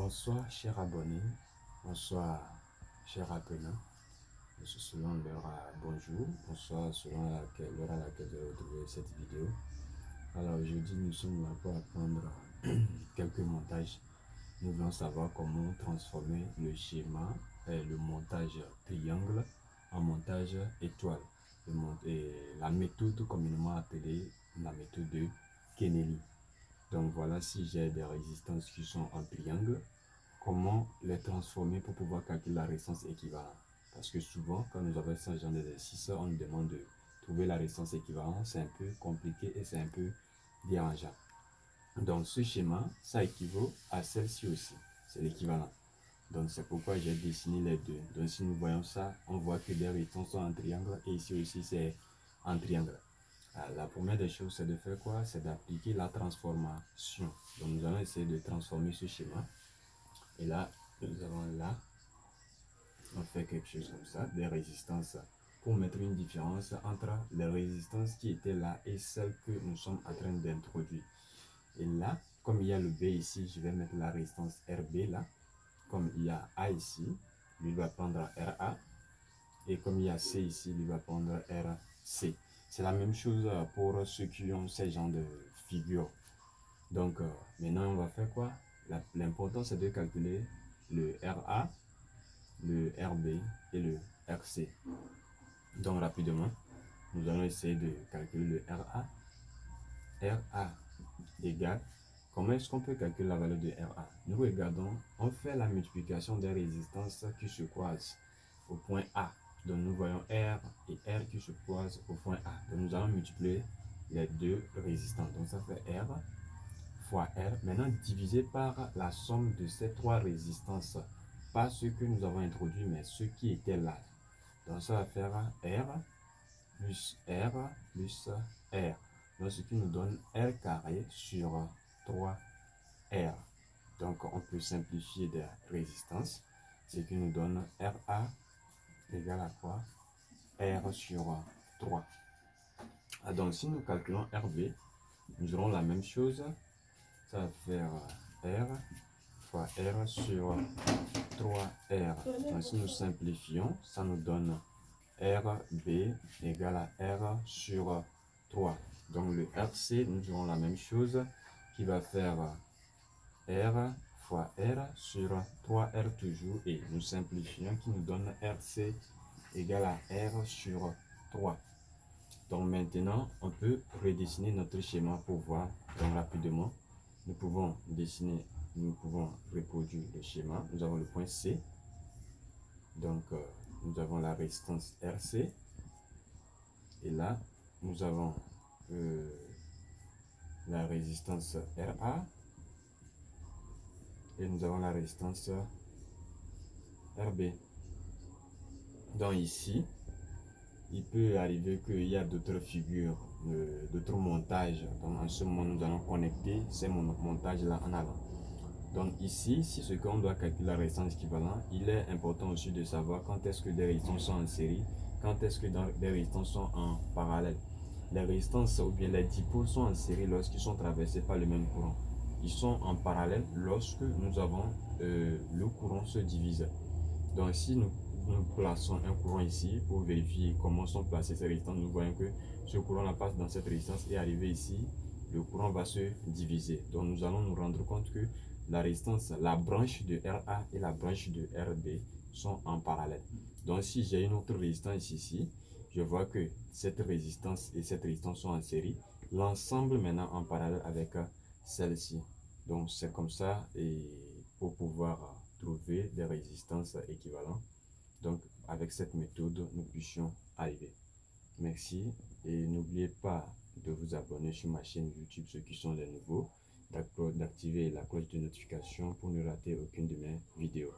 Bonsoir chers abonnés, bonsoir chers apprenants, selon l'heure bonjour, bonsoir selon l'heure à laquelle vous avez retrouvé cette vidéo. Alors aujourd'hui nous sommes là pour apprendre quelques montages. Nous voulons savoir comment transformer le schéma et le montage triangle en montage étoile. Et la méthode communément appelée la méthode de Kennelly. Donc voilà, si j'ai des résistances qui sont en triangle, comment les transformer pour pouvoir calculer la résistance équivalente. Parce que souvent, quand nous avons ce genre d'exercice, on nous demande de trouver la résistance équivalente. C'est un peu compliqué et c'est un peu dérangeant. Donc ce schéma, ça équivaut à celle-ci aussi. C'est l'équivalent. Donc c'est pourquoi j'ai dessiné les deux. Donc si nous voyons ça, on voit que les résistances sont en triangle et ici aussi c'est en triangle. Alors, la première des choses, c'est de faire quoi? C'est d'appliquer la transformation. Donc nous allons essayer de transformer ce schéma. Et là, nous avons là, on fait quelque chose comme ça, des résistances, pour mettre une différence entre les résistances qui étaient là et celles que nous sommes en train d'introduire. Et là, comme il y a le B ici, je vais mettre la résistance RB là. Comme il y a A ici, lui va prendre RA. Et comme il y a C ici, lui va prendre RC. C'est la même chose pour ceux qui ont ces genres de figures. Donc maintenant on va faire quoi? L'important c'est de calculer le RA, le RB et le RC. Donc rapidement, nous allons essayer de calculer le RA. RA égale, comment est-ce qu'on peut calculer la valeur de RA? Nous regardons, on fait la multiplication des résistances qui se croisent au point A. Donc nous voyons R et R qui se croisent au point A. Donc nous allons multiplier les deux résistances. Donc ça fait R fois R, maintenant divisé par la somme de ces trois résistances, pas ce que nous avons introduit, mais ce qui était là. Donc ça va faire R plus R plus R. Donc ce qui nous donne R carré sur 3R. Donc on peut simplifier des résistances, ce qui nous donne RA égale à quoi? R sur 3. Donc si nous calculons RB, nous aurons la même chose. Ça va faire R fois R sur 3R. Donc si nous simplifions, ça nous donne RB égale à R sur 3. Donc le RC, nous aurons la même chose qui va faire R fois R sur 3R toujours. Et nous simplifions qui nous donne RC égale à R sur 3. Donc maintenant, on peut redessiner notre schéma pour voir rapidement. Nous pouvons dessiner, nous pouvons reproduire le schéma. Nous avons le point C. Donc, nous avons la résistance RC. Et là, nous avons la résistance RA. Et nous avons la résistance RB. Donc ici, il peut arriver qu'il y a d'autres figures, d'autres montages. Donc en ce moment, nous allons connecter ces montages-là en avant. Donc ici, si ce qu'on doit calculer la résistance équivalente, il est important aussi de savoir quand est-ce que des résistances sont en série, quand est-ce que des résistances sont en parallèle. Les résistances ou bien les dipôles sont en série lorsqu'ils sont traversés par le même courant. Ils sont en parallèle lorsque nous avons le courant se divise. Donc si nous plaçons un courant ici pour vérifier comment sont placées ces résistances, nous voyons que ce courant passe dans cette résistance et arrivé ici, le courant va se diviser. Donc nous allons nous rendre compte que la résistance, la branche de RA et la branche de RB sont en parallèle. Donc si j'ai une autre résistance ici, je vois que cette résistance et cette résistance sont en série. L'ensemble maintenant en parallèle avec celle-ci. Donc c'est comme ça et pour pouvoir trouver des résistances équivalentes. Donc avec cette méthode, nous puissions arriver. Merci et n'oubliez pas de vous abonner sur ma chaîne YouTube, ceux qui sont les nouveaux, d'activer la cloche de notification pour ne rater aucune de mes vidéos.